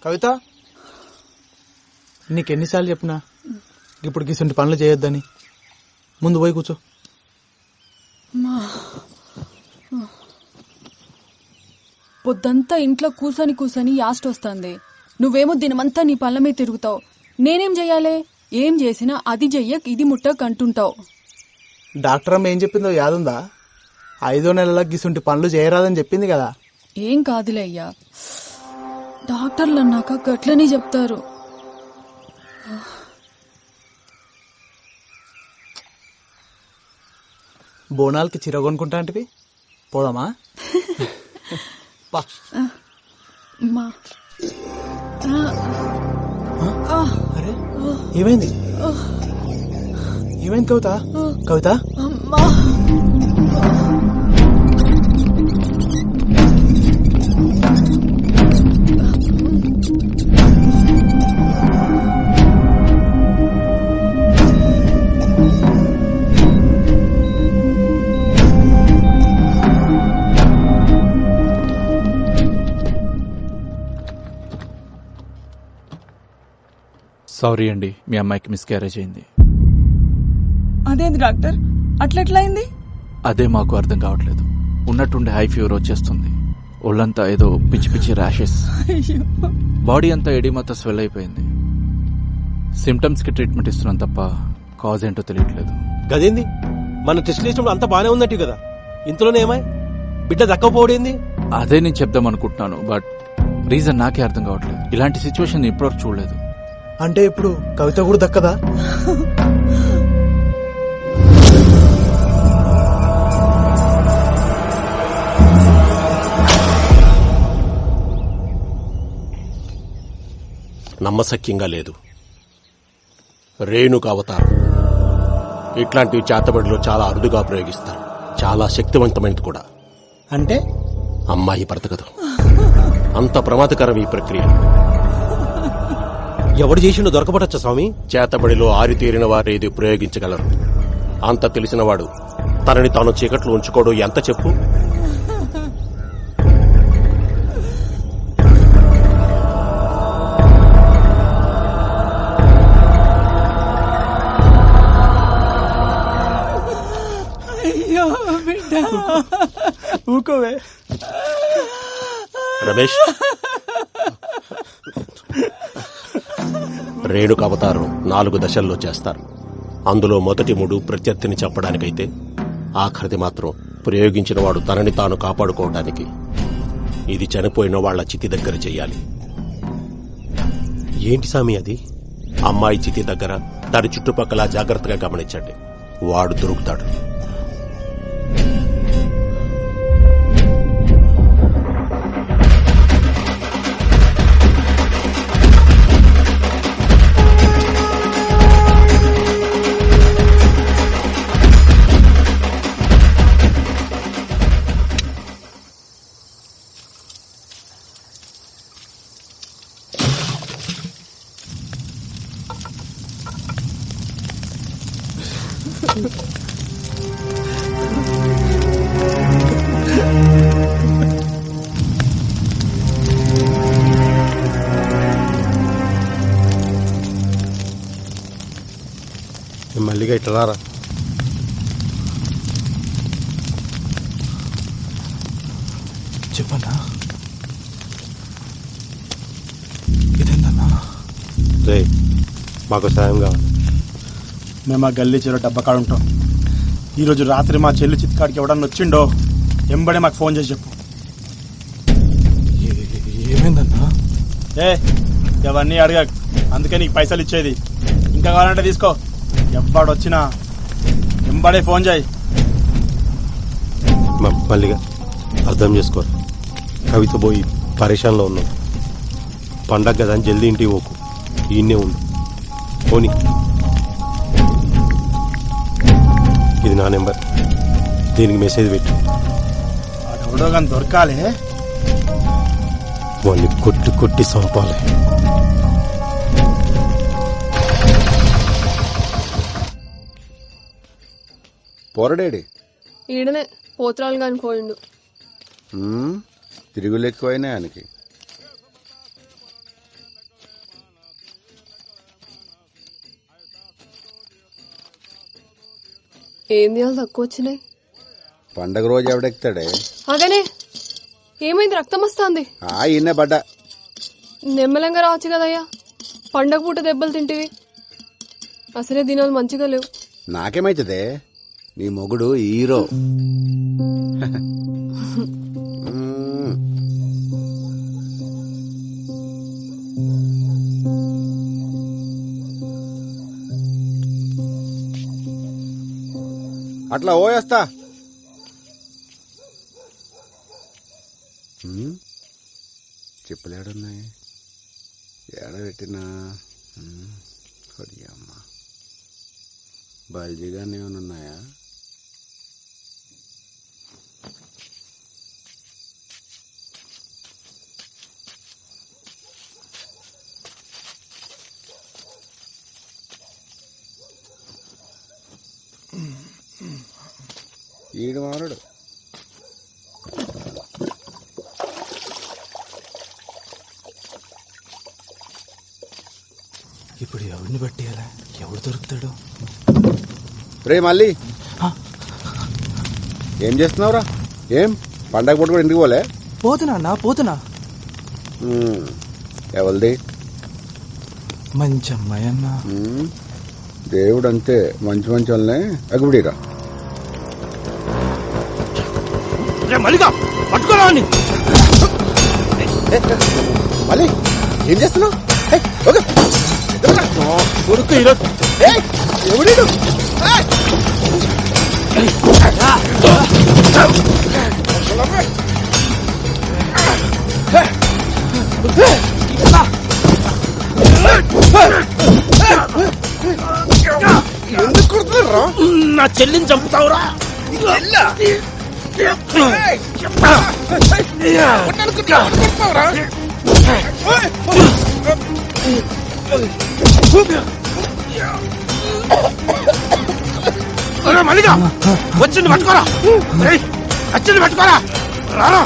కవిత, నీకెన్నిసార్లు చెప్పినా ఇప్పుడు గిసంటి పనులు చేయొద్దని. ముందు పోయి కూర్చో. పొద్దంతా ఇంట్లో కూసని యాస్ట్ వస్తుంది. నువ్వేమో దినమంతా నీ పళ్ళ మీద తిరుగుతావు. నేనేం చెయ్యాలి? ఏం చేసినా అది చెయ్యక్ ఇది ముట్టక్ అంటుంటావు. డాక్టర్ అమ్మ ఏం చెప్పిందో యాదుందా? 5వ నెలలో గిసంటి పనులు చేయరాదని చెప్పింది కదా. ఏం కాదులే అయ్యా, డాక్టర్లు అన్నాక గట్లనే చెప్తారు. బోనాలకి చీర కొనుక్కుంటా అంటే పోదామా? మా అరే ఏమైంది? ఏమైంది కవిత? కవిత అమ్మా, సారీ అండి, మీ అమ్మాయికి మిస్క్యారేజ్ అయింది. అదేంది డాక్టర్ అట్లెట్లయింది? అదే మాకు అర్థం కావట్లేదు. ఉన్నట్టుండి హై ఫీవర్ వచ్చేస్తుంది. ఒళ్ళంతా ఏదో పిచ్చి పిచ్చి ర్యాషెస్, బాడీ అంతా ఎడిమతో స్వెల్ అయిపోయింది. సిమ్టమ్స్ కి ట్రీట్మెంట్ ఇస్తున్నాం తప్ప కాజ్ ఏంటో తెలియట్లేదు. గదేంది, మన టెస్ట్ చేసినప్పుడు అంతా బానే ఉందట్టు కదా, ఇంతలోనే ఏమాయి బిడ్డ దక్కపోవడేంది? అదే నేను చెప్దాం అనుకుంటున్నాను, బట్ రీజన్ నాకే అర్థం కావట్లేదు. ఇలాంటి సిచ్యువేషన్ ఇప్పటివరకు చూడలేదు. అంటే ఇప్పుడు కవిత కూడా దక్కదా? నమ్మశక్యంగా లేదు. రేణుక అవతారం ఇట్లాంటివి చేతబడిలో చాలా అరుదుగా ప్రయోగిస్తారు. చాలా శక్తివంతమైనది కూడా. అంటే అమ్మాయి బ్రతకదు. అంత ప్రమాదకరం ఈ ప్రక్రియ. ఎవడు చేసిండో దొరకబడచ్చా స్వామి? చేతబడిలో ఆరితేరిన వారు ఇది ప్రయోగించగలరు. అంత తెలిసినవాడు తనని తాను చీకట్లో ఉంచుకోవడం ఎంత చెప్పు? ఊకోవే రమేష్, రేణుక అవతారం 4 దశల్లో చేస్తారు. అందులో మొదటి 3 ప్రత్యర్థిని చెప్పడానికైతే, ఆఖరిది మాత్రం ప్రయోగించిన వాడు తనని తాను కాపాడుకోవడానికి. ఇది చనిపోయిన వాళ్ల చితి దగ్గర చెయ్యాలి. ఏంటి సామి అది? అమ్మాయి చితి దగ్గర దాని చుట్టుపక్కల జాగ్రత్తగా గమనించండి. వాడు దొరుకుతాడు. మల్లిగా ఇట్లా రారా. చెప్పన్నా, ఇదేందన్నా? రే, మాకు సాయం కావాలి. మేము ఆ గల్లీ చెరువు డబ్బకాడ ఉంటాం. ఈరోజు రాత్రి మా చెల్లి చిత్కాడికి ఎవడన్నా వచ్చిండో ఎంబడే మాకు ఫోన్ చేసి చెప్పు. ఏమైందన్నా? ఇవన్నీ అడగ, అందుకే నీకు పైసలు ఇచ్చేది. ఇంకా కావాలంటే తీసుకో. ఎవ్వడొచ్చినా ఎంబడే ఫోన్ చేయి. మల్లిగా అర్థం చేసుకోరు. కవిత పోయి పరేషాన్లో ఉన్నాం. పండగ కదా అని జల్దీ ఇంటికి పోకు. ఈయన్నే ఉండు. పోనీ, ఇది నా నెంబర్. దీనికి మెసేజ్ పెట్టు. అదెవడో కానీ దొరకాలి. వాళ్ళని కొట్టి కొట్టి చంపాలి. పోరడేడి ఈడనే పోత్రాలు కాని పోయిండు. తిరుగులు ఎక్కువైనా ఆయనకి. ఏం చేయాలి తక్కువ వచ్చినాయి? పండగ రోజు ఎవడెక్తాడే? అగనే ఏమైంది? రక్తం వస్తుంది. ఇన్నే పడ్డా. నెమ్మలంగా రావచ్చు కదయ్యా, పండగ పూట దెబ్బలు తింటివి. అసలే దినాలు మంచిగా లేవు. నాకేమైతుందే? నీ మొగుడు హీరో. అట్లా ఓయేస్తా. చెప్పులేడున్నాయి, ఏడబెట్టినా అమ్మ బల్జీగానే ఉన్నాయా? ఈడు మారుడు. ఇప్పుడు ఎవరిని పట్టేయాలా? ఎవడు దొరుకుతాడు? రే మళ్ళీ ఏం చేస్తున్నావురా? ఏం పండగ పూట కూడా ఇంటికి పోలే? పోతున్నా. ఎవరిది? మంచి అమ్మాయి అన్న. దేవుడు అంతే, మంచి మంచి వాళ్ళనే ఎగుబడిరా. మళ్ళీ ఏం చేస్తున్నావు? ఎవడీడు? ఎందుకు కొడుతున్నారా? నా చెల్లిని చంపుతావురా? మల్లిగా వచ్చింది పట్టుకోరా, వచ్చింది పట్టుకోరా, రారా.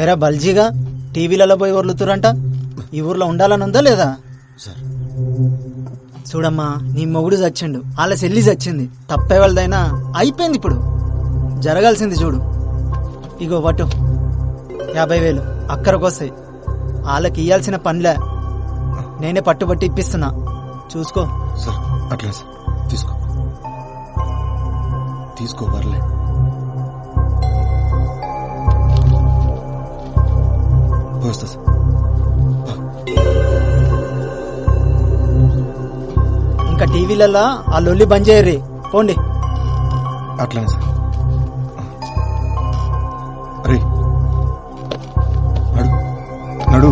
ఎరా బల్జీగా టీవీలలో పోయి వర్లుతురంట. ఈ ఊర్లో ఉండాలని ఉందా లేదా? చూడమ్మా, నీ మొగుడు చచ్చిండు, వాళ్ళ చెల్లి చచ్చింది. తప్పే వాళ్ళదైనా అయిపోయింది. ఇప్పుడు జరగాల్సింది చూడు. ఇగో పట్టు 50,000 అక్కరకొస్తాయి. వాళ్ళకి ఇయ్యాల్సిన పనిలే, నేనే పట్టుబట్టి ఇప్పిస్తున్నా, చూసుకో. సార్ అట్లా సార్, తీసుకో పర్లే. వస్తా సార్. ఇంకా టీవీలలో ఆ లొల్లి బంద్ చేయర్రి, పోండి. అట్లానే సార్. అరే నడు.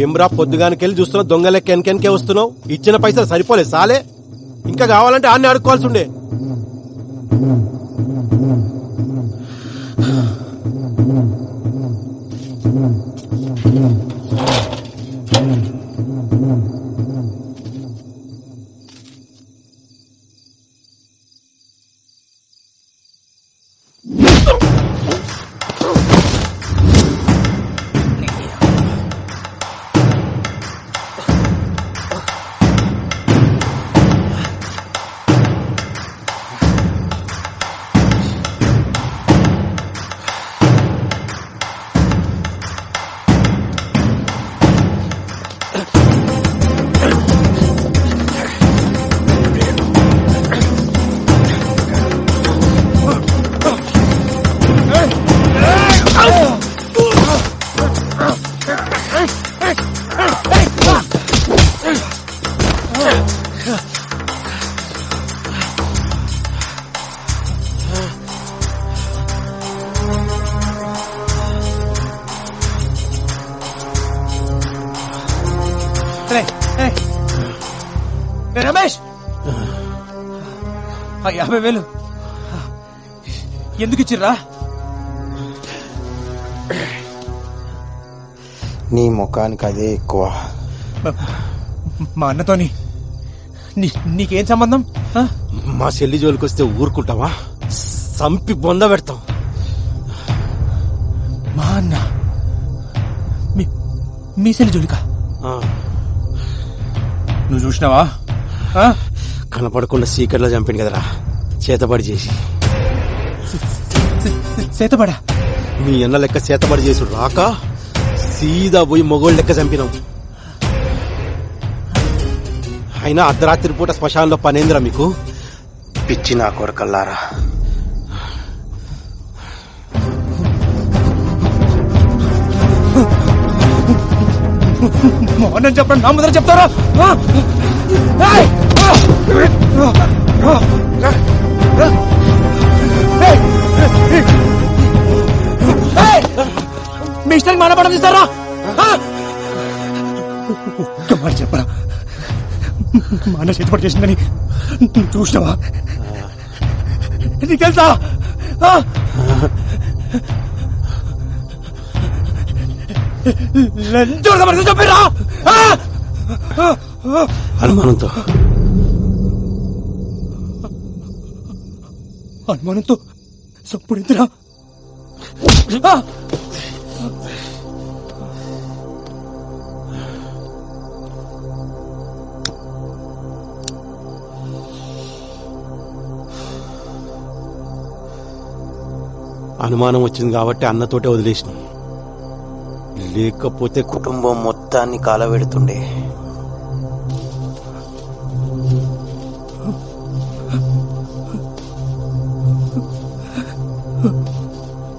ఏమ్రా పొద్దుగానికెళ్ళి చూస్తున్నా దొంగ లెక్క వెనకెనకే వస్తున్నావు. ఇచ్చిన పైసలు సరిపోలేదు సాలే, ఇంకా కావాలంటే ఆన్ని అడుక్కోవాల్సి ఉండే. రమేష్, 50,000 ఎందుకు ఇచ్చిర్రా? నీ ముఖానికి అదే ఎక్కువ. మా అన్నతోని నీకేం సంబంధం? మా చెల్లి జోలికొస్తే ఊరుకుంటావా? సంపి బొంద పెడతాం. మా అన్న మీ సెల్లి జోలికా? నువ్వు చూసినావా? కనపడకుండా సీకర్లో చంపిండు కదరా, చేతబడి చేసి. చేతబడా? మీ అన్న లెక్క చేతబడి చేసుడు రాక సీదా పోయి మొగోళ్ళ లెక్క చంపినాం. అయినా అర్ధరాత్రి పూట శ్మశానంలో పనేంద్రా మీకు? పిచ్చి నా కొరకల్లారా. మోహన్ చెప్పండి, నా ముందర చెప్తారా? మీ ఇష్టానికి మానపడం తీస్తారా? చెప్పరా, మా అన్న చేతిపడి చేసిందని చూసినావా? నీకు తెలుసా? చెప్పిరా అనుమానంతో సప్పుడు ఇంతరా? అనుమానం వచ్చింది కాబట్టి అన్నతోటే వదిలేసిన, లేకపోతే కుటుంబం మొత్తాన్ని కాలబెడుతుండే.